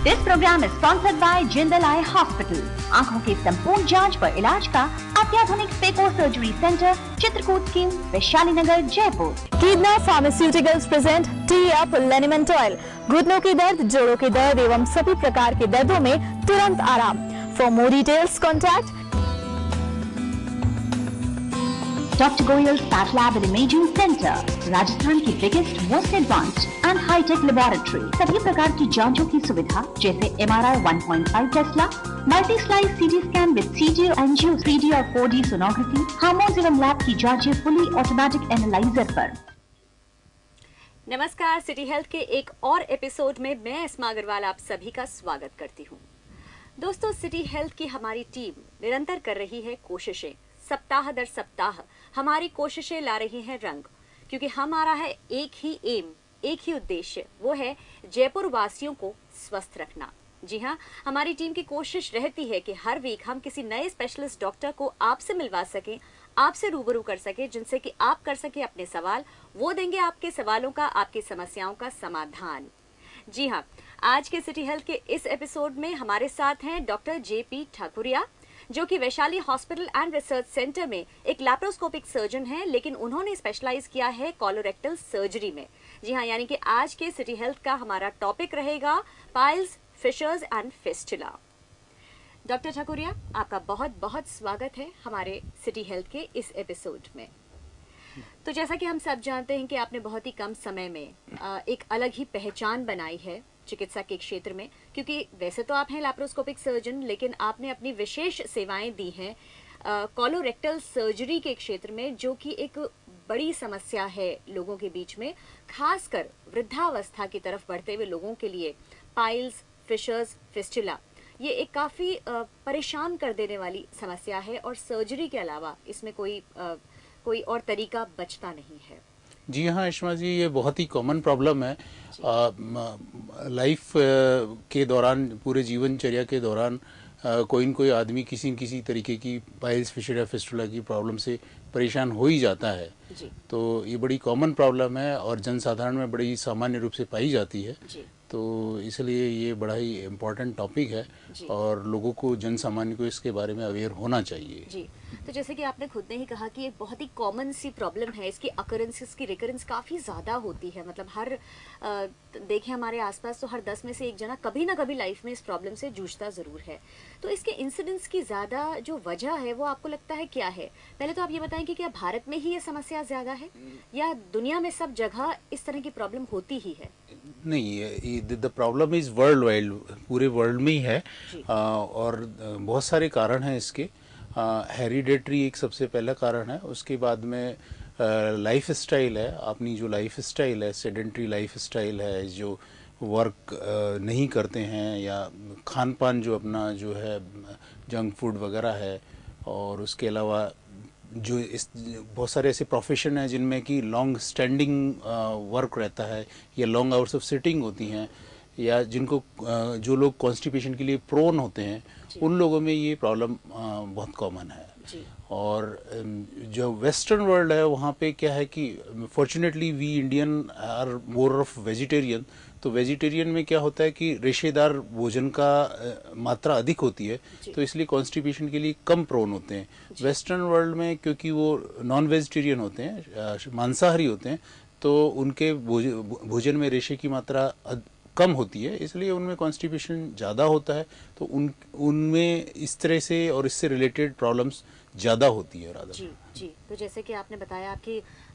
This program is sponsored by Jindal Eye Hospital. आंखों की संपूर्ण जांच पर इलाज का अत्याधुनिक phaco surgery center, Chitrakoot scheme, Vaishali Nagar, Jaipur. कीदना फार्मास्यूटिकल्स प्रेजेंट टी अप लेनिमेंट ऑयल। घुटनों की दर्द, जोड़ों की दर्द एवं सभी प्रकार के दर्दों में तुरंत आराम। For more details contact Dr. Goyal's Path Lab and Imaging Center, Rajasthan की biggest, most advanced and hitech laboratory. सभी प्रकार की जांचों की सुविधा जैसे MRI 1.5 tesla, multi slice CT scan with CT, angio, 3D और 4D सोनोग्राफी, हार्मोन्स एवं लैब की जांचें फुली ऑटोमेटिक एनालाइजर पर। नमस्कार, सिटी हेल्थ के एक और एपिसोड में मैं अस्मा अग्रवाल आप सभी का स्वागत करती हूँ। दोस्तों, सिटी हेल्थ की हमारी टीम निरंतर कर रही है कोशिशें। सप्ताह दर सप्ताह हमारी कोशिशें ला रही हैं रंग, क्योंकि हमारा है एक ही एम, एक ही उद्देश्य, वो है जयपुर वासियों को स्वस्थ रखना। जी हाँ, हमारी टीम की कोशिश रहती है कि हर वीक हम किसी नए स्पेशलिस्ट डॉक्टर को आपसे मिलवा सकें, आपसे रूबरू कर सके, जिनसे कि आप कर सके अपने सवाल, वो देंगे आपके सवालों का, आपकी समस्याओं का समाधान। जी हाँ, आज के सिटी हेल्थ के इस एपिसोड में हमारे साथ हैं डॉक्टर JP ठाकुरिया, जो कि Vaishali hospital and research centre में एक लैप्रोस्कोपिक सर्जन हैं, लेकिन उन्होंने स्पेशलाइज किया है कोलोरेक्टल सर्जरी में। जी हाँ, यानी कि आज के सिटी हेल्थ का हमारा टॉपिक रहेगा piles, fissures and fistula. Doctor Thakuria, आपका बहुत बहुत स्वागत है हमारे सिटी हेल्थ के इस एपिसोड में। तो जैसा कि हम सब जानते हैं कि आपने बहुत ही कम समय में एक अलग ही पहचान बनाई है चिकित्सा के क्षेत्र में, क्योंकि वैसे तो आप हैं लैप्रोस्कोपिक सर्जन, लेकिन आपने अपनी विशेष सेवाएं दी हैं कोलोरेक्टल सर्जरी के क्षेत्र में, जो कि एक बड़ी समस्या है लोगों के बीच में, खासकर वृद्धावस्था की तरफ बढ़ते हुए लोगों के लिए। पाइल्स, फिशर्स, फिस्टुला ये एक काफ़ी परेशान कर देने वाली समस्या है, और सर्जरी के अलावा इसमें कोई और तरीका बचता नहीं है। जी हाँ इश्मा जी, ये बहुत ही कॉमन प्रॉब्लम है। लाइफ के दौरान, पूरे जीवनचर्या के दौरान कोई न कोई आदमी किसी न किसी तरीके की पाइल्स, फिशर या फिस्टुला की प्रॉब्लम से परेशान हो ही जाता है। तो ये बड़ी कॉमन प्रॉब्लम है और जनसाधारण में बड़ी सामान्य रूप से पाई जाती है। तो इसलिए ये बड़ा ही इम्पोर्टेंट टॉपिक है और लोगों को, जन सामान्य को इसके बारे में अवेयर होना चाहिए। जी, तो जैसे कि आपने खुद ने ही कहा कि एक बहुत ही कॉमन सी प्रॉब्लम है, इसकी अकरेंसेस की रिकरेंस काफ़ी ज़्यादा होती है। मतलब हर देखें हमारे आसपास तो हर 10 में से एक जना कभी ना कभी लाइफ में इस प्रॉब्लम से जूझता ज़रूर है। तो इसके इंसिडेंस की ज़्यादा जो वजह है वो आपको लगता है क्या है? पहले तो आप ये बताएं कि क्या भारत में ही ये समस्या ज़्यादा है या दुनिया में सब जगह इस तरह की प्रॉब्लम होती ही है? नहीं, the problem is world wide, पूरे वर्ल्ड में ही है। और बहुत सारे कारण हैं इसके। हेरिडेटरी एक सबसे पहला कारण है, उसके बाद में लाइफ स्टाइल है। अपनी जो लाइफ स्टाइल है, सेडेंट्री लाइफ स्टाइल है, जो वर्क नहीं करते हैं, या खान पान जो अपना जो है जंक फूड वगैरह है, और उसके अलावा जो बहुत सारे ऐसे प्रोफेशन हैं जिनमें कि लॉन्ग स्टैंडिंग वर्क रहता है, या लॉन्ग आवर्स ऑफ सिटिंग होती हैं, या जिनको जो लोग कॉन्स्टिपेशन के लिए प्रोन होते हैं, उन लोगों में ये प्रॉब्लम बहुत कॉमन है। और जो वेस्टर्न वर्ल्ड है वहाँ पे क्या है कि fortunately we Indian are more of vegetarian. तो वेजिटेरियन में क्या होता है कि रेशेदार भोजन का मात्रा अधिक होती है, तो इसलिए कॉन्स्टिपेशन के लिए कम प्रोन होते हैं। वेस्टर्न वर्ल्ड में क्योंकि वो नॉन वेजिटेरियन होते हैं, मांसाहारी होते हैं, तो उनके भोजन में रेशे की मात्रा कम होती है, इसलिए उनमें कॉन्स्टिपेशन ज़्यादा होता है। तो उनमें इस तरह से और इससे रिलेटेड प्रॉब्लम्स ज़्यादा होती है। राधा जी, तो जैसे कि आपने बताया,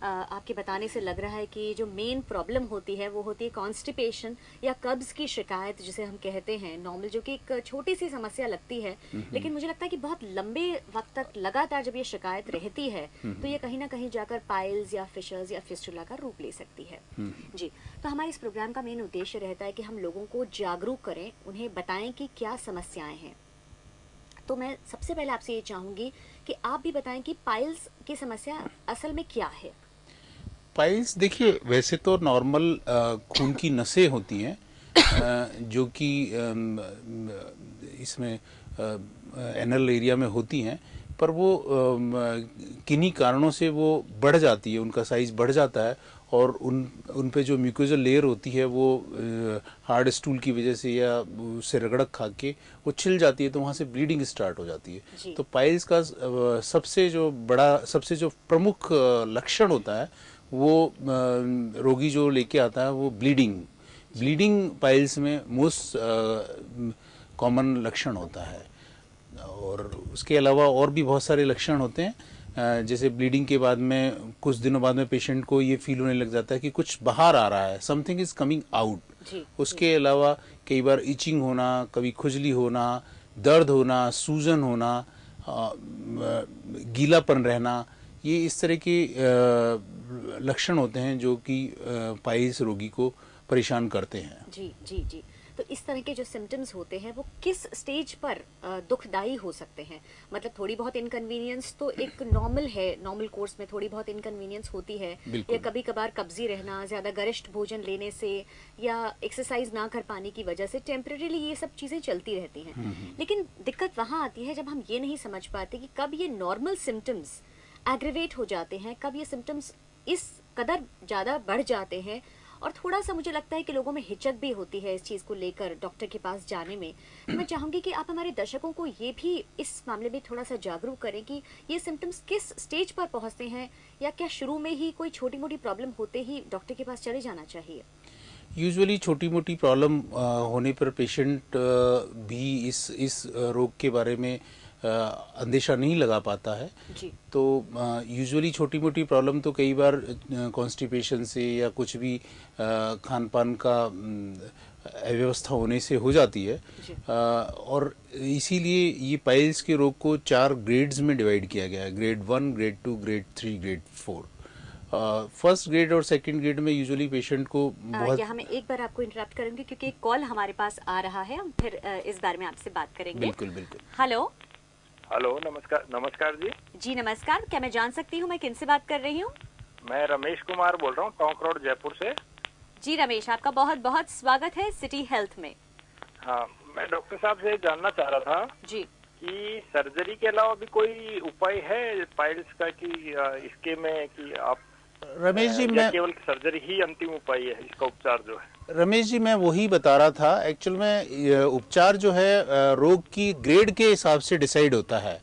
आपके बताने से लग रहा है कि जो मेन प्रॉब्लम होती है वो होती है कॉन्स्टिपेशन या कब्ज की शिकायत, जिसे हम कहते हैं नॉर्मल, जो कि एक छोटी सी समस्या लगती है, लेकिन मुझे लगता है कि बहुत लंबे वक्त तक लगातार जब ये शिकायत रहती है तो ये कहीं ना कहीं जाकर पाइल्स या फिशर्स या फिस्टुला का रूप ले सकती है। जी, तो हमारे इस प्रोग्राम का मेन उद्देश्य रहता है कि हम लोगों को जागरूक करें, उन्हें बताएं कि क्या समस्याएं हैं। तो मैं सबसे पहले आपसे ये चाहूंगी कि आप भी बताएं कि पाइल्स की समस्या असल में क्या है। पाइल्स, देखिए, वैसे तो नॉर्मल खून की नसें होती हैं जो कि इसमें एनल एरिया में होती हैं, पर वो किन्हीं कारणों से वो बढ़ जाती है, उनका साइज बढ़ जाता है और उन पे जो म्यूकोजल लेयर होती है वो हार्ड स्टूल की वजह से या उससे रगड़क खा के वो छिल जाती है, तो वहाँ से ब्लीडिंग स्टार्ट हो जाती है। तो पाइल्स का सबसे जो प्रमुख लक्षण होता है वो रोगी जो लेके आता है वो ब्लीडिंग पाइल्स में मोस्ट कॉमन लक्षण होता है। और उसके अलावा और भी बहुत सारे लक्षण होते हैं, जैसे ब्लीडिंग के बाद में कुछ दिनों बाद में पेशेंट को ये फील होने लग जाता है कि कुछ बाहर आ रहा है, समथिंग इज कमिंग आउट। उसके अलावा कई बार इचिंग होना, कभी खुजली होना, दर्द होना, सूजन होना, गीलापन रहना, ये इस तरह के लक्षण होते हैं जो कि पाइल्स रोगी को परेशान करते हैं। जी। तो इस तरह के जो सिम्टम्स होते हैं वो किस स्टेज पर दुखदाई हो सकते हैं? मतलब थोड़ी बहुत इनकन्वीनियंस तो एक नॉर्मल कोर्स में थोड़ी बहुत इनकन्वीनियंस होती है, या कभी कभार कब्जी रहना, ज्यादा गरिष्ठ भोजन लेने से या एक्सरसाइज ना कर पाने की वजह से टेम्परेरीली ये सब चीजें चलती रहती हैं। लेकिन दिक्कत वहाँ आती है जब हम ये नहीं समझ पाते कि कब ये नॉर्मल सिम्टम्स एग्रीवेट हो जाते हैं, कब ये सिम्टम्स इस कदर ज्यादा बढ़ जाते हैं। और थोड़ा सा मुझे लगता है कि लोगों में हिचक भी होती है इस चीज को लेकर डॉक्टर के पास जाने में। तो मैं चाहूंगी कि आप हमारे दर्शकों को ये भी इस मामले में थोड़ा सा जागरूक करें कि ये सिम्टम्स किस स्टेज पर पहुंचते हैं, या क्या शुरू में ही कोई छोटी मोटी प्रॉब्लम होते ही डॉक्टर के पास चले जाना चाहिए? यूजुअली छोटी मोटी प्रॉब्लम होने पर पेशेंट भी इस रोग के बारे में अंदेशा नहीं लगा पाता है। तो यूजुअली छोटी मोटी प्रॉब्लम तो कई बार कॉन्स्टिपेशन से या कुछ भी खान पान का अव्यवस्था होने से हो जाती है। और इसीलिए ये पाइल्स के रोग को 4 ग्रेड्स में डिवाइड किया गया है, grade 1, grade 2, grade 3, grade 4। First grade और सेकंड ग्रेड में यूजुअली पेशेंट को बहुत यहाँ मैं एक बार आपको इंटरप्ट करूंगी क्योंकि एक कॉल हमारे पास आ रहा है, हम फिर इस बारे में आपसे बात करेंगे। बिल्कुल। हेलो, नमस्कार जी। नमस्कार, क्या मैं जान सकती हूँ मैं किनसे बात कर रही हूँ? मैं रमेश कुमार बोल रहा हूँ, टोंक रोड, जयपुर से। जी रमेश, आपका बहुत बहुत स्वागत है सिटी हेल्थ में। हाँ, मैं डॉक्टर साहब से जानना चाह रहा था जी कि सर्जरी के अलावा भी कोई उपाय है पाइल्स का कि इसके में कि आप रमेश जी, मैं केवल सर्जरी ही अंतिम उपाय है इसका उपचार जो है? रमेश जी, मैं वही बता रहा था। एक्चुअल में उपचार जो है रोग की ग्रेड के हिसाब से डिसाइड होता है।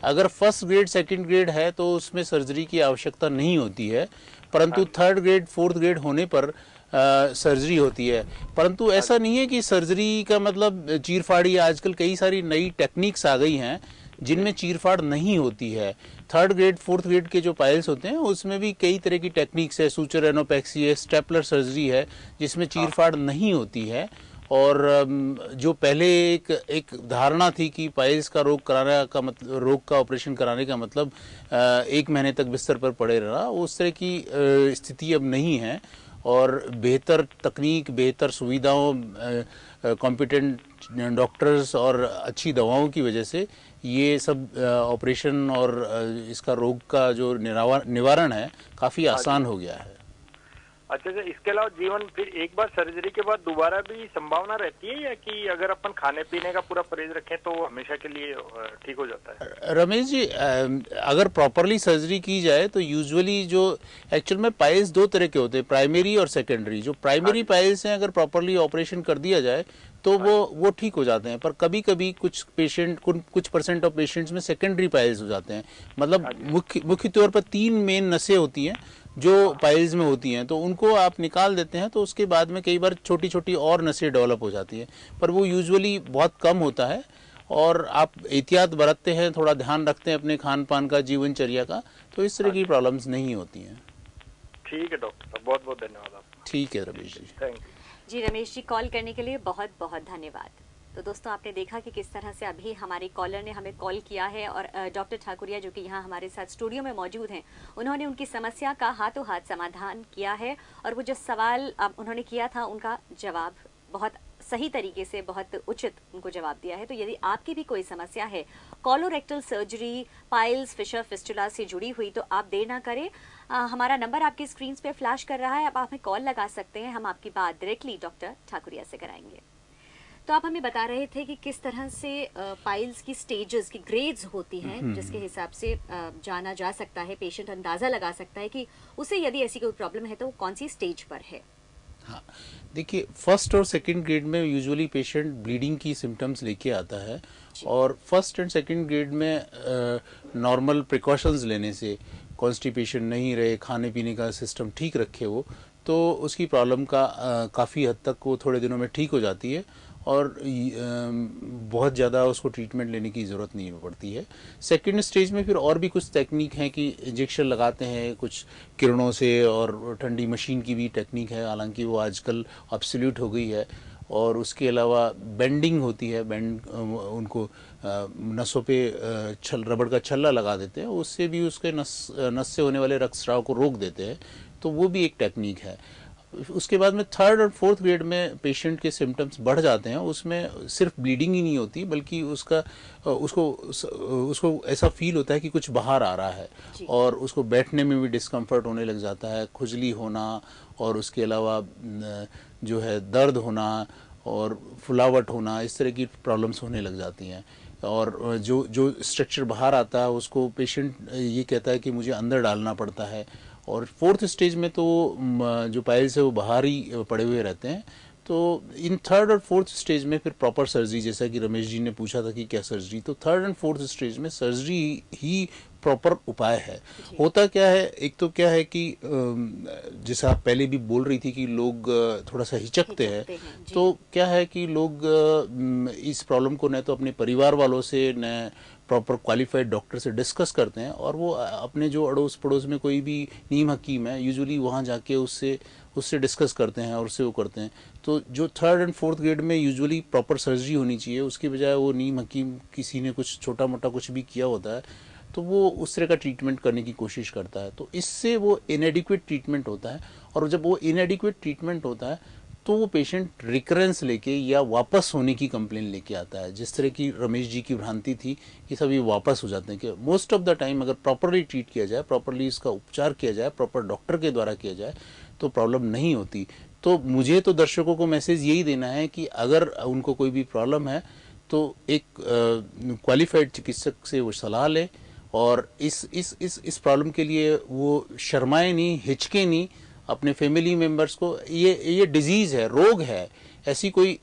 अगर फर्स्ट ग्रेड सेकंड ग्रेड है तो उसमें सर्जरी की आवश्यकता नहीं होती है, परंतु थर्ड ग्रेड फोर्थ ग्रेड होने पर सर्जरी होती है। परंतु ऐसा नहीं है कि सर्जरी का मतलब चीरफाड़ी। आजकल कई सारी नई टेक्निक्स आ गई हैं जिनमें चीरफाड़ नहीं होती है। थर्ड ग्रेड फोर्थ ग्रेड के जो पाइल्स होते हैं उसमें भी कई तरह की टेक्निक्स है, सूचर एनोपेक्सी है, स्टेपलर सर्जरी है, जिसमें चीरफाड़ नहीं होती है। और जो पहले एक धारणा थी कि पाइल्स का रोग कराने का मतलब, रोग का ऑपरेशन कराने का मतलब 1 महीने तक बिस्तर पर पड़े रहना, उस तरह की स्थिति अब नहीं है। और बेहतर तकनीक, बेहतर सुविधाओं, कॉम्पिटेंट डॉक्टर्स और अच्छी दवाओं की वजह से ये सब ऑपरेशन और इसका रोग का जो निवारण है काफ़ी आसान हो गया है। अच्छा, इसके अलावा जीवन फिर एक बार सर्जरी के बाद दोबारा भी संभावना रहती है, या कि अगर अपन खाने पीने का पूरा परहेज रखें तो हमेशा के लिए ठीक हो जाता है? रमेश जी, अगर प्रॉपरली सर्जरी की जाए तो यूजुअली जो एक्चुअल में पाइल्स 2 तरह के होते हैं, प्राइमरी और सेकेंडरी। जो प्राइमरी पाइल्स हैं अगर प्रॉपरली ऑपरेशन कर दिया जाए तो वो ठीक हो जाते हैं। पर कभी कभी कुछ परसेंट ऑफ पेशेंट्स में सेकेंडरी पाइल्स हो जाते हैं। मतलब मुख्य तौर पर 3 मेन नसें होती हैं जो पाइल्स में होती हैं, तो उनको आप निकाल देते हैं तो उसके बाद में कई बार छोटी छोटी और नसें डेवलप हो जाती हैं, पर वो यूजुअली बहुत कम होता है। और आप एहतियात बरतते हैं, थोड़ा ध्यान रखते हैं अपने खान पान का, जीवनचर्या का, तो इस तरह की प्रॉब्लम्स नहीं होती हैं। ठीक है डॉक्टर साहब, बहुत बहुत धन्यवाद आपका। ठीक है Ramesh ji, thank you ji. Ramesh ji, call करने के लिए बहुत बहुत धन्यवाद। तो दोस्तों, आपने देखा कि किस तरह से अभी हमारे कॉलर ने हमें कॉल किया है और डॉक्टर ठाकुरिया जो कि यहाँ हमारे साथ स्टूडियो में मौजूद हैं, उन्होंने उनकी समस्या का हाथों हाथ समाधान किया है। और वो जो सवाल उन्होंने किया था उनका जवाब बहुत सही तरीके से, बहुत उचित उनको जवाब दिया है। तो यदि आपकी भी कोई समस्या है colorectal surgery, piles, fissure, fistula से जुड़ी हुई, तो आप देर ना करें। हमारा नंबर आपकी स्क्रीन पे फ्लैश कर रहा है, अब आप हमें कॉल लगा सकते हैं, हम आपकी बात डायरेक्टली डॉक्टर ठाकुरिया से कराएंगे। तो आप हमें बता रहे थे कि किस तरह से पाइल्स की स्टेजेस की ग्रेड्स होती हैं, जिसके हिसाब से जाना जा सकता है, पेशेंट अंदाजा लगा सकता है कि उसे यदि ऐसी कोई प्रॉब्लम है तो वो कौन सी स्टेज पर है। हाँ, देखिए फर्स्ट और सेकंड ग्रेड में यूजुअली पेशेंट ब्लीडिंग की सिम्टम्स लेके आता है, और फर्स्ट एंड सेकंड ग्रेड में नॉर्मल प्रिकॉशंस लेने से, कॉन्स्टिपेशन नहीं रहे, खाने पीने का सिस्टम ठीक रखे वो, तो उसकी प्रॉब्लम का काफ़ी हद तक वो थोड़े दिनों में ठीक हो जाती है, और बहुत ज़्यादा उसको ट्रीटमेंट लेने की ज़रूरत नहीं पड़ती है। सेकंड स्टेज में फिर और भी कुछ टेक्निक हैं कि इंजेक्शन लगाते हैं कुछ किरणों से, और ठंडी मशीन की भी टेक्निक है, हालांकि वो आजकल ऑब्सोल्यूट हो गई है। और उसके अलावा बेंडिंग होती है, उनको नसों पे रबड़ का छल्ला लगा देते हैं, उससे भी उसके नस से होने वाले रक्तस्राव को रोक देते हैं, तो वो भी एक टेक्निक है। उसके बाद में थर्ड और फोर्थ ग्रेड में पेशेंट के सिम्टम्स बढ़ जाते हैं, उसमें सिर्फ ब्लीडिंग ही नहीं होती, बल्कि उसको ऐसा फील होता है कि कुछ बाहर आ रहा है, और उसको बैठने में भी डिस्कम्फर्ट होने लग जाता है, खुजली होना, और उसके अलावा जो है दर्द होना और फुलावट होना, इस तरह की प्रॉब्लम्स होने लग जाती हैं। और जो स्ट्रक्चर बाहर आता है उसको पेशेंट ये कहता है कि मुझे अंदर डालना पड़ता है। और फोर्थ स्टेज में तो जो पाइल्स है वो बाहर ही पड़े हुए रहते हैं। तो इन थर्ड और फोर्थ स्टेज में फिर प्रॉपर सर्जरी, जैसा कि रमेश जी ने पूछा था कि क्या सर्जरी, तो थर्ड एंड फोर्थ स्टेज में सर्जरी ही प्रॉपर उपाय है। होता क्या है, एक तो क्या है कि जैसे आप पहले भी बोल रही थी कि लोग थोड़ा सा हिचकते हैं, तो क्या है कि लोग इस प्रॉब्लम को न तो अपने परिवार वालों से, न प्रॉपर क्वालिफाइड डॉक्टर से डिस्कस करते हैं, और वो अपने जो अड़ोस पड़ोस में कोई भी नीम हकीम है, यूजुअली वहाँ जाके उससे डिस्कस करते हैं और उससे वो करते हैं। तो जो थर्ड एंड फोर्थ ग्रेड में यूजुअली प्रॉपर सर्जरी होनी चाहिए, उसके बजाय वो नीम हकीम किसी ने कुछ छोटा मोटा कुछ भी किया होता है, तो वो उस तरह का ट्रीटमेंट करने की कोशिश करता है, तो इससे वो इनएडिक्वेट ट्रीटमेंट होता है। और जब वो इनएडिक्वेट ट्रीटमेंट होता है तो वो पेशेंट रिकरेंस लेके या वापस होने की कंप्लेन लेके आता है, जिस तरह की रमेश जी की भ्रांति थी कि सब ये वापस हो जाते हैं। कि मोस्ट ऑफ द टाइम अगर प्रॉपरली ट्रीट किया जाए, प्रॉपरली इसका उपचार किया जाए, प्रॉपर डॉक्टर के द्वारा किया जाए, तो प्रॉब्लम नहीं होती। तो मुझे तो दर्शकों को मैसेज यही देना है कि अगर उनको कोई भी प्रॉब्लम है तो एक क्वालिफाइड चिकित्सक से वो सलाह लें, और इस प्रॉब्लम के लिए वो शर्माए नहीं, हिचके नहीं, अपने फैमिली मेंबर्स को, ये डिजीज़ है, रोग है, ऐसी कोई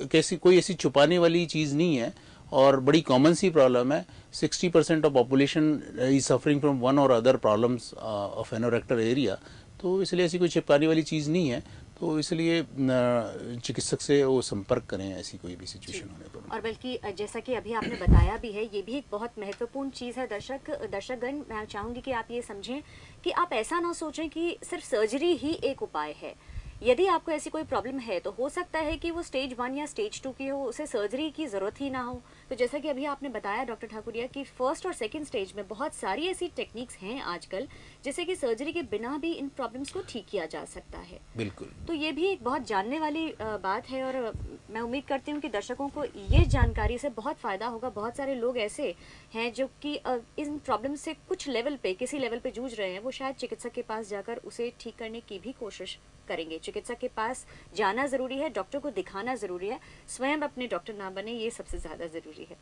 ऐसी छुपाने वाली चीज़ नहीं है, और बड़ी कॉमन सी प्रॉब्लम है। 60% of population is suffering from one or other problems of anorectal area, तो इसलिए ऐसी कोई छिपाने वाली चीज़ नहीं है। तो इसलिए चिकित्सक से वो संपर्क करें ऐसी कोई भी सिचुएशन होने पर। और बल्कि जैसा कि अभी आपने बताया भी है, ये भी एक बहुत महत्वपूर्ण चीज़ है। दर्शकगण, मैं चाहूँगी कि आप ये समझें कि आप ऐसा ना सोचें कि सिर्फ सर्जरी ही एक उपाय है। यदि आपको ऐसी कोई प्रॉब्लम है तो हो सकता है कि वो स्टेज 1 या स्टेज 2 की हो, उसे सर्जरी की ज़रूरत ही ना हो। तो जैसा कि अभी आपने बताया डॉक्टर ठाकुरिया कि फर्स्ट और सेकंड स्टेज में बहुत सारी ऐसी टेक्निक्स हैं आजकल, जिससे कि सर्जरी के बिना भी इन प्रॉब्लम्स को ठीक किया जा सकता है। बिल्कुल। तो ये भी एक बहुत जानने वाली बात है, और मैं उम्मीद करती हूँ कि दर्शकों को ये जानकारी से बहुत फ़ायदा होगा। बहुत सारे लोग ऐसे हैं जो कि इन प्रॉब्लम से कुछ लेवल पे, किसी लेवल पे जूझ रहे हैं, वो शायद चिकित्सक के पास जाकर उसे ठीक करने की भी कोशिश करेंगे। चिकित्सक के पास जाना ज़रूरी है, डॉक्टर को दिखाना ज़रूरी है, स्वयं अपने डॉक्टर ना बने, ये सबसे ज़्यादा ज़रूरी है।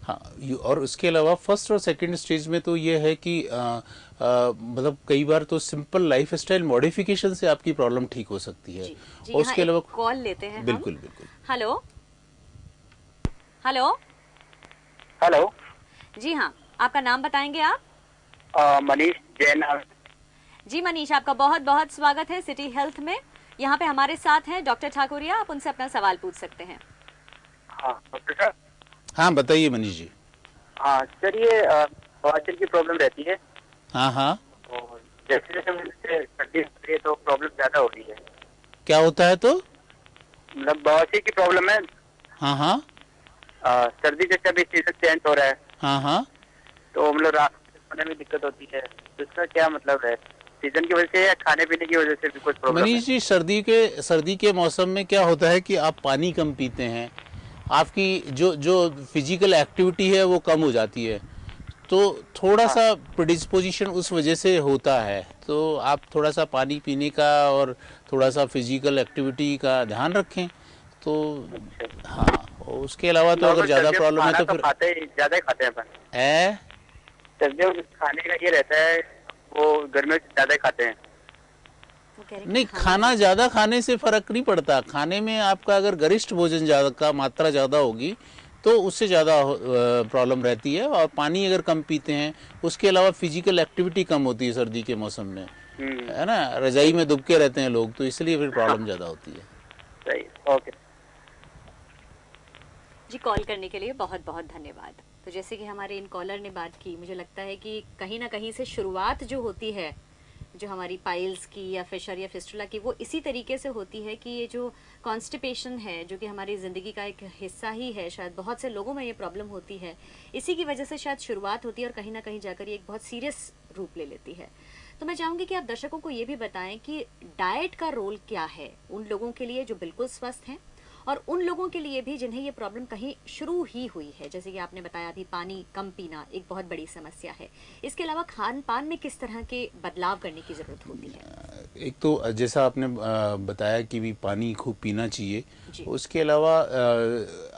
हाँ, और उसके अलावा फर्स्ट और सेकंड स्टेज में तो ये है कि मतलब कई बार तो सिंपल लाइफस्टाइल मॉडिफिकेशन से आपकी प्रॉब्लम ठीक हो सकती है। और उसके अलावा कॉल लेते हैं। बिल्कुल बिल्कुल। Hello hello hello. जी हाँ, आपका नाम बताएंगे आप? मनीष जैन। जी मनीष, आपका बहुत बहुत स्वागत है सिटी हेल्थ में। यहाँ पे हमारे साथ हैं डॉक्टर ठाकुरिया, आप उनसे अपना सवाल पूछ सकते हैं। हाँ डॉक्टर साहब। हाँ बताइए मनीष जी। हाँ सर, ये बवासीर की प्रॉब्लम रहती है। हाँ हाँ। और जैसे जैसे मुझसे सर्दी होती है तो प्रॉब्लम ज्यादा हो रही है। क्या होता है? तो मतलब बवासीर की प्रॉब्लम है। हाँ हाँ। सर्दी जैसे अभी सीजन चेंज हो रहा है। हाँ हाँ। तो मतलब रात सोने में दिक्कत होती है, तो इसका क्या मतलब है? सीजन की वजह से या खाने पीने की वजह से भी कुछ प्रॉब्लम? मनीष जी, सर्दी के मौसम में क्या होता है कि आप पानी कम पीते हैं, आपकी जो फिजिकल एक्टिविटी है वो कम हो जाती है, तो थोड़ा सा प्रेडिस्पोजिशन उस वजह से होता है। तो आप थोड़ा सा पानी पीने का और थोड़ा सा फिजिकल एक्टिविटी का ध्यान रखें। तो हाँ, और उसके अलावा तो अगर ज्यादा प्रॉब्लम है तो फिर ज्यादा खाते हैं अपन है, सर्दियों में खाने का ये रहता है, वो गर्मियों में ज्यादा खाते हैं। नहीं, खाना ज्यादा खाने से फर्क नहीं पड़ता। खाने में आपका अगर गरिष्ठ भोजन ज्यादा का मात्रा ज्यादा होगी तो उससे ज़्यादा प्रॉब्लम रहती है। और पानी अगर कम पीते हैं, उसके अलावा फिजिकल एक्टिविटी कम होती है सर्दी के मौसम में, है ना, रजाई में दुबके रहते हैं लोग, तो इसलिए फिर प्रॉब्लम ज़्यादा होती है। सही, ओके जी, कॉल करने के लिए बहुत बहुत धन्यवाद। तो जैसे कि हमारे इन कॉलर ने बात की, मुझे लगता है कि कहीं ना कहीं से शुरुआत जो होती है, जो हमारी पाइल्स की या फिशर या फिस्टुला की, वो इसी तरीके से होती है कि ये जो कॉन्स्टिपेशन है, जो कि हमारी ज़िंदगी का एक हिस्सा ही है, शायद बहुत से लोगों में ये प्रॉब्लम होती है, इसी की वजह से शायद शुरुआत होती है और कहीं ना कहीं जाकर ये एक बहुत सीरियस रूप ले लेती है। तो मैं चाहूँगी कि आप दर्शकों को ये भी बताएं कि डाइट का रोल क्या है उन लोगों के लिए जो बिल्कुल स्वस्थ हैं, और उन लोगों के लिए भी जिन्हें ये प्रॉब्लम कहीं शुरू ही हुई है। जैसे कि आपने बताया अभी, पानी कम पीना एक बहुत बड़ी समस्या है। इसके अलावा खान पान में किस तरह के बदलाव करने की ज़रूरत होती है? एक तो जैसा आपने बताया कि भी पानी खूब पीना चाहिए, उसके अलावा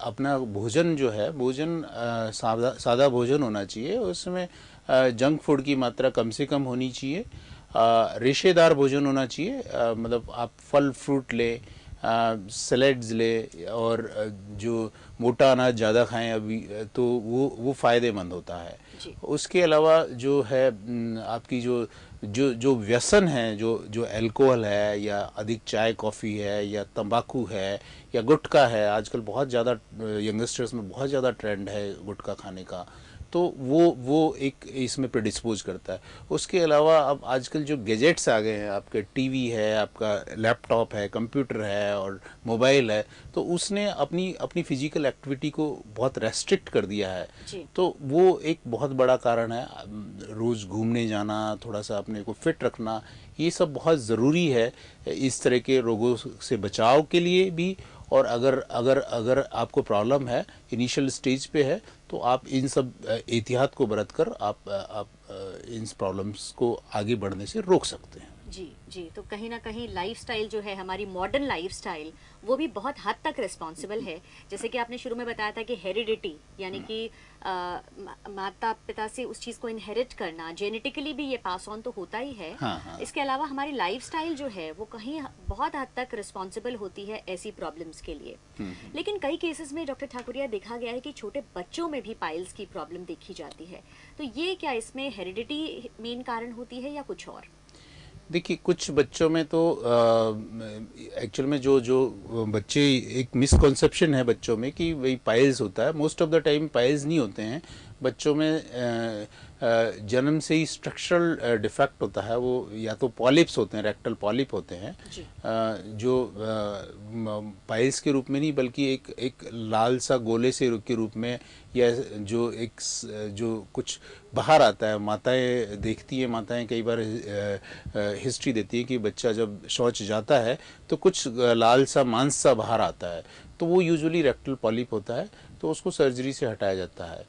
अपना भोजन जो है, भोजन सादा भोजन होना चाहिए, उसमें जंक फूड की मात्रा कम से कम होनी चाहिए, रेशेदार भोजन होना चाहिए, मतलब आप फल फ्रूट ले, सैलेड्स ले, और जो मोटा अनाज ज़्यादा खाएं अभी तो वो फ़ायदेमंद होता है। उसके अलावा जो है आपकी जो व्यसन है, जो अल्कोहल है, या अधिक चाय कॉफ़ी है, या तंबाकू है, या गुटखा है, आजकल बहुत ज़्यादा यंगस्टर्स में बहुत ज़्यादा ट्रेंड है गुटखा खाने का, तो वो एक इसमें प्रेडिस्पोज करता है। उसके अलावा अब आजकल जो गैजेट्स आ गए हैं, आपके टीवी है, आपका लैपटॉप है, कंप्यूटर है और मोबाइल है, तो उसने अपनी फिजिकल एक्टिविटी को बहुत रेस्ट्रिक्ट कर दिया है। तो वो एक बहुत बड़ा कारण है। रोज़ घूमने जाना, थोड़ा सा अपने को फिट रखना, ये सब बहुत ज़रूरी है इस तरह के रोगों से बचाव के लिए भी। और अगर आपको प्रॉब्लम है, इनिशियल स्टेज पे है, तो आप इन सब एहतियात को बरतकर आप इन प्रॉब्लम्स को आगे बढ़ने से रोक सकते हैं। जी, तो कहीं ना कहीं लाइफस्टाइल जो है, हमारी मॉडर्न लाइफस्टाइल, वो भी बहुत हद तक रिस्पॉन्सिबल है। जैसे कि आपने शुरू में बताया था कि हेरिडिटी, यानी कि माता पिता से उस चीज़ को इनहेरिट करना, जेनेटिकली भी ये पास ऑन तो होता ही है। हाँ। इसके अलावा हमारी लाइफस्टाइल जो है वो कहीं बहुत हद तक रिस्पॉन्सिबल होती है ऐसी प्रॉब्लम्स के लिए। लेकिन कई केसेस में डॉक्टर ठाकुरिया देखा गया है कि छोटे बच्चों में भी पाइल्स की प्रॉब्लम देखी जाती है। तो ये क्या इसमें हेरिडिटी मेन कारण होती है या कुछ और? देखिए, कुछ बच्चों में तो एक्चुअल में जो बच्चे, एक मिसकॉन्सेप्शन है बच्चों में कि वही पाइल्स होता है। Most of the time piles नहीं होते हैं बच्चों में। जन्म से ही स्ट्रक्चरल डिफेक्ट होता है, वो या तो पॉलिप्स होते हैं, रेक्टल पॉलिप होते हैं, जो पाइल्स के रूप में नहीं बल्कि एक लाल सा गोले से के रूप में, या जो कुछ बाहर आता है। माताएं देखती है, माताएं कई बार हिस्ट्री देती है कि बच्चा जब शौच जाता है तो कुछ लाल सा मांस सा बाहर आता है, तो वो यूजुअली रेक्टल पॉलिप होता है, तो उसको सर्जरी से हटाया जाता है।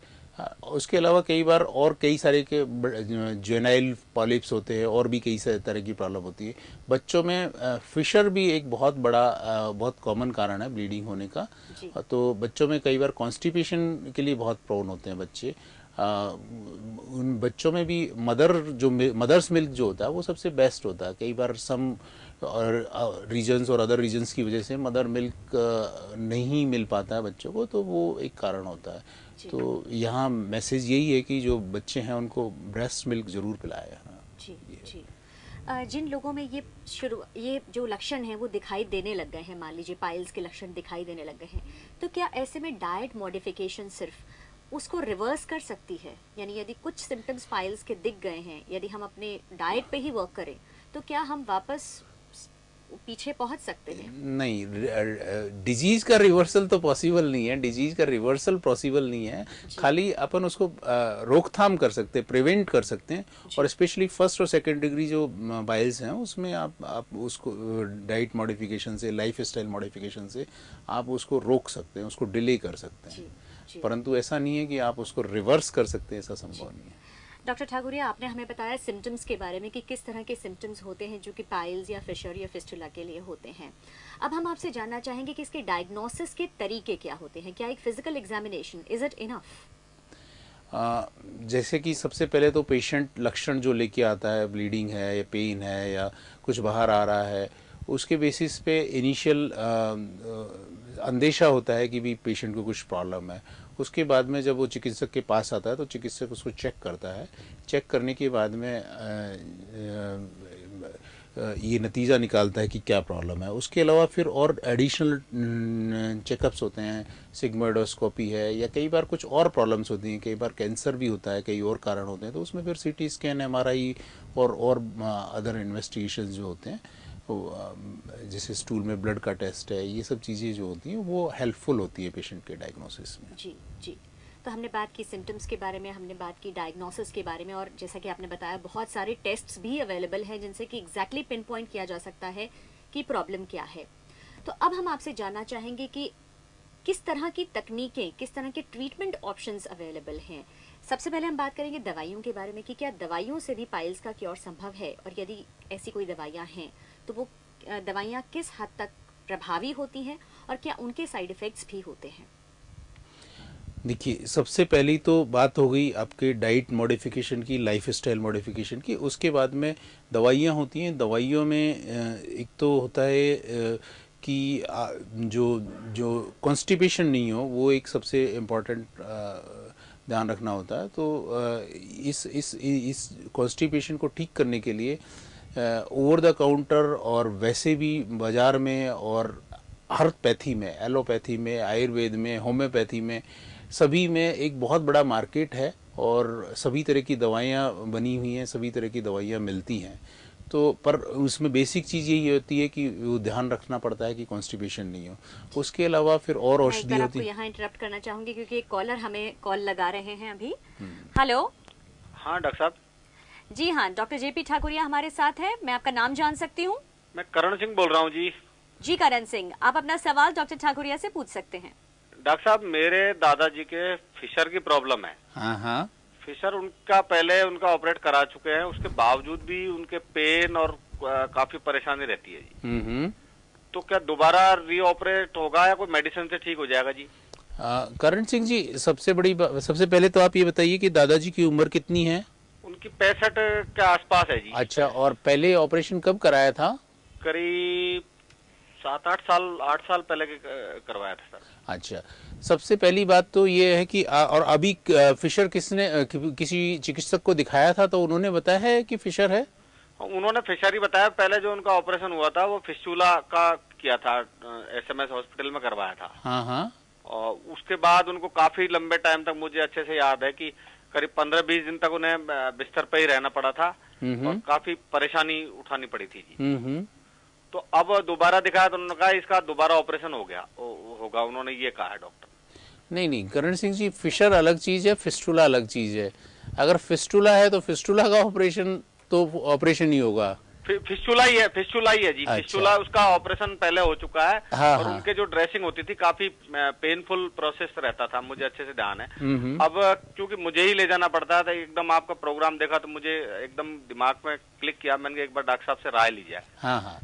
उसके अलावा कई बार और कई सारे के जेनाइल पॉलिप्स होते हैं, और भी कई सारे तरह की प्रॉब्लम होती है बच्चों में। फिशर भी एक बहुत बड़ा बहुत कॉमन कारण है ब्लीडिंग होने का। तो बच्चों में कई बार कॉन्स्टिपेशन के लिए बहुत प्रोन होते हैं बच्चे। उन बच्चों में भी मदर्स मिल्क जो होता है वो सबसे बेस्ट होता है। कई बार सम और रीजन्स और अदर रीजन्स की वजह से मदर मिल्क नहीं मिल पाता है बच्चों को, तो वो एक कारण होता है। तो यहाँ मैसेज यही है कि जो बच्चे हैं उनको ब्रेस्ट मिल्क जरूर पिलाया। जी। जिन लोगों में ये जो लक्षण हैं वो दिखाई देने लग गए हैं, मान लीजिए पाइल्स के लक्षण दिखाई देने लग गए हैं, तो क्या ऐसे में डाइट मॉडिफिकेशन सिर्फ उसको रिवर्स कर सकती है? यानी यदि कुछ सिम्टम्स पाइल्स के दिख गए हैं, यदि हम अपने डाइट पे ही वर्क करें, तो क्या हम वापस पीछे पहुंच सकते हैं? नहीं, डिजीज का रिवर्सल तो पॉसिबल नहीं है, डिजीज का रिवर्सल पॉसिबल नहीं है। खाली अपन उसको रोकथाम कर सकते हैं, प्रिवेंट कर सकते हैं। और स्पेशली फर्स्ट और सेकंड डिग्री जो बाइल्स हैं उसमें आप उसको डाइट मॉडिफिकेशन से, लाइफ स्टाइल मॉडिफिकेशन से आप उसको रोक सकते हैं, उसको डिले कर सकते हैं। परंतु ऐसा नहीं है कि आप उसको रिवर्स कर सकते हैं, ऐसा संभव नहीं है। डॉक्टर ठाकुरिया, आपने हमें बताया सिम्टम्स के बारे में कि किस तरह के सिम्टम्स होते हैं जो कि पाइल्स या फिशर या फिस्टुला के लिए होते हैं। अब हम आपसे जानना चाहेंगे कि इसके डायग्नोसिस के तरीके क्या होते हैं। क्या एक physical examination is it enough? जैसे कि सबसे पहले तो पेशेंट लक्षण जो लेके आता है, ब्लीडिंग है या पेन है या कुछ बाहर आ रहा है, उसके बेसिस पे इनिशियल अंदेशा होता है कि भी पेशेंट को कुछ प्रॉब्लम है। उसके बाद में जब वो चिकित्सक के पास आता है तो चिकित्सक उसको चेक करता है। चेक करने के बाद में ये नतीजा निकालता है कि क्या प्रॉब्लम है। उसके अलावा फिर और एडिशनल चेकअप्स होते हैं, सिग्मोइडोस्कोपी है या कई बार कुछ और प्रॉब्लम्स होती हैं, कई बार कैंसर भी होता है, कई और कारण होते हैं, तो उसमें फिर सीटी स्कैन, एमआरआई और अदर इन्वेस्टिगेशन जो होते हैं, जैसे स्टूल में ब्लड का टेस्ट है, ये सब चीज़ें जो होती हैं वो हेल्पफुल होती है पेशेंट के डायग्नोसिस में। जी जी। तो हमने बात की सिम्टम्स के बारे में, हमने बात की डायग्नोसिस के बारे में, और जैसा कि आपने बताया बहुत सारे टेस्ट्स भी अवेलेबल हैं जिनसे कि एग्जैक्टली पिन पॉइंट किया जा सकता है कि प्रॉब्लम क्या है। तो अब हम आपसे जानना चाहेंगे कि किस तरह की तकनीकें, किस तरह के ट्रीटमेंट ऑप्शंस अवेलेबल हैं। सबसे पहले हम बात करेंगे दवाइयों के बारे में कि क्या दवाइयों से भी पाइल्स का क्योर संभव है, और यदि ऐसी कोई दवाइयाँ हैं तो वो दवाइयाँ किस हद तक प्रभावी होती हैं और क्या उनके साइड इफ़ेक्ट्स भी होते हैं। देखिए, सबसे पहली तो बात हो गई आपके डाइट मॉडिफिकेशन की, लाइफस्टाइल मॉडिफिकेशन की। उसके बाद में दवाइयाँ होती हैं। दवाइयों में एक तो होता है कि जो कॉन्स्टिपेशन नहीं हो, वो एक सबसे इम्पॉर्टेंट ध्यान रखना होता है। तो इस कॉन्स्टिपेशन को ठीक करने के लिए ओवर द काउंटर और वैसे भी बाज़ार में और हर्बपैथी में, एलोपैथी में, आयुर्वेद में, होम्योपैथी में, सभी में एक बहुत बड़ा मार्केट है और सभी तरह की दवाइयाँ बनी हुई हैं, सभी तरह की दवाइयाँ मिलती हैं। तो पर उसमें बेसिक चीज़ यही होती है कि वो ध्यान रखना पड़ता है कि कॉन्स्टिपेशन नहीं हो। उसके अलावा फिर और औषधि होती है। यहाँ इंटरप्ट करना चाहूंगी क्योंकि एक कॉलर हमें कॉल लगा रहे हैं अभी। हेलो। हाँ डॉक्टर साहब। जी हाँ, डॉक्टर जेपी ठाकुरिया हमारे साथ है। मैं आपका नाम जान सकती हूँ? मैं करण सिंह बोल रहा हूँ जी। जी करण सिंह, आप अपना सवाल डॉक्टर ठाकुरिया से पूछ सकते हैं। डॉक्टर साहब, मेरे दादाजी के फिशर की प्रॉब्लम है। हाँ हाँ। फिशर उनका पहले उनका ऑपरेट करा चुके हैं, उसके बावजूद भी उनके पेन और काफी परेशानी रहती है जी। तो क्या दोबारा रीऑपरेट होगा या कोई मेडिसिन से ठीक हो जाएगा जी? करण सिंह जी, सबसे पहले तो आप ये बताइए कि दादाजी की उम्र कितनी है? उनकी 65 के आसपास है जी। अच्छा, और पहले ऑपरेशन कब कराया था? करीब 8 साल पहले करवाया था सर। अच्छा, सबसे पहली बात तो ये है कि और अभी फिशर किसी चिकित्सक को दिखाया था तो उन्होंने बताया है कि फिशर है? उन्होंने फिशर ही बताया। पहले जो उनका ऑपरेशन हुआ था वो फिस्टुला का किया था, SMS हॉस्पिटल में करवाया था। हाँ हाँ। और उसके बाद उनको काफी लंबे टाइम तक, मुझे अच्छे से याद है कि करीब 15-20 दिन तक उन्हें बिस्तर पे ही रहना पड़ा था और काफी परेशानी उठानी पड़ी थी जी। तो अब दोबारा दिखाया तो उन्होंने कहा इसका दोबारा ऑपरेशन होगा, उन्होंने ये कहा है डॉक्टर। नहीं करण सिंह जी, फिशर अलग चीज है, फिस्टुला अलग चीज है। अगर फिस्टुला है तो फिस्टुला का ऑपरेशन ही होगा। फिस्टुला ही है जी। अच्छा। फिस्टुला उसका ऑपरेशन पहले हो चुका है। हाँ, और हाँ। उनके जो ड्रेसिंग होती थी काफी पेनफुल प्रोसेस रहता था, मुझे अच्छे से ध्यान है। अब क्योंकि मुझे ही ले जाना पड़ता था, एकदम आपका प्रोग्राम देखा तो मुझे एकदम दिमाग में क्लिक किया, मैंने एक बार डॉक्टर साहब से राय ली जाए। हाँ हाँ।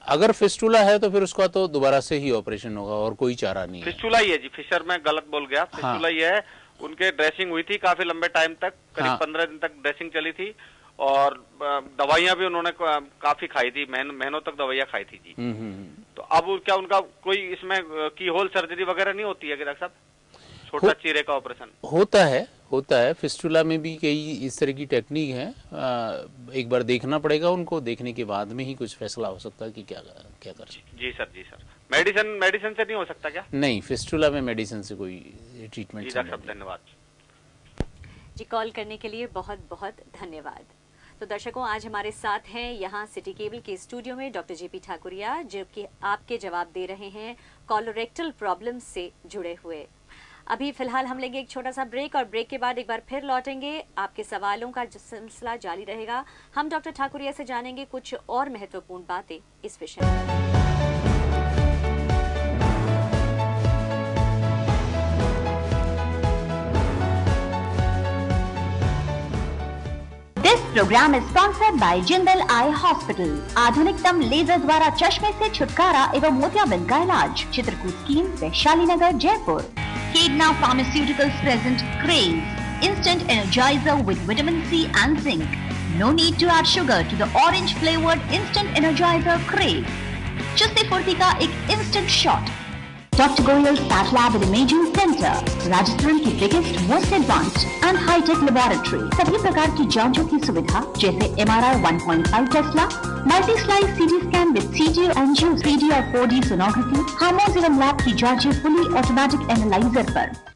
अगर फिस्टुला है तो फिर उसका तो दोबारा से ही ऑपरेशन होगा और कोई चारा नहीं है। फिस्टुला ही है जी, फिशर में गलत बोल गया। फिस्टुला ही है। उनके ड्रेसिंग हुई थी काफी लंबे टाइम तक, करीब 15 दिन तक ड्रेसिंग चली थी और दवाइयां भी उन्होंने काफी खाई थी, महीनों तक दवाइयां खाई थी जी। तो अब क्या उनका कोई इसमें की होल सर्जरी वगैरह नहीं होती है डॉक्टर साहब? छोटा चीरे का ऑपरेशन होता है। फिस्टुला में भी कई इस तरह की टेक्निक है। एक बार देखना पड़ेगा उनको, देखने के बाद में ही कुछ फैसला हो सकता है कि क्या कर। जी सर। मेडिसिन से नहीं हो सकता क्या? नहीं, फिस्टुला में मेडिसिन से कोई ट्रीटमेंट। डॉक्टर साहब धन्यवाद जी। कॉल करने के लिए बहुत बहुत धन्यवाद। तो दर्शकों, आज हमारे साथ हैं यहाँ सिटी केबल के स्टूडियो में डॉक्टर जेपी ठाकुरिया, जो कि आपके जवाब दे रहे हैं कोलोरेक्टल प्रॉब्लम से जुड़े हुए। अभी फिलहाल हम लेंगे एक छोटा सा ब्रेक और ब्रेक के बाद एक बार फिर लौटेंगे। आपके सवालों का सिलसिला जारी रहेगा। हम डॉक्टर ठाकुरिया से जानेंगे कुछ और महत्वपूर्ण बातें इस विषय में। Programme is sponsored by Jindal eye hospital. आधुनिकतम लेजर द्वारा चश्मे से छुटकारा एवं मोतियाबिंद का इलाज। Chitrakoot scheme, Vaishali Nagar, Jaipur. Kedna Pharmaceuticals present Craze, instant energizer with vitamin C and zinc. No need to add sugar to the orange flavored instant energizer Craze. चुस्ती फुर्ती का एक instant shot. Dr. Goyal's Path Lab and Imaging Center, Rajasthan की biggest, most advanced and hitech laboratory. सभी प्रकार की जांचों की सुविधा जैसे MRI 1.5 tesla, multi slice CT scan with CT angio, 3D और 4D सोनोग्राफी, हार्मोन्स एवं लैब की जांचें फुली ऑटोमेटिक एनालाइजर पर।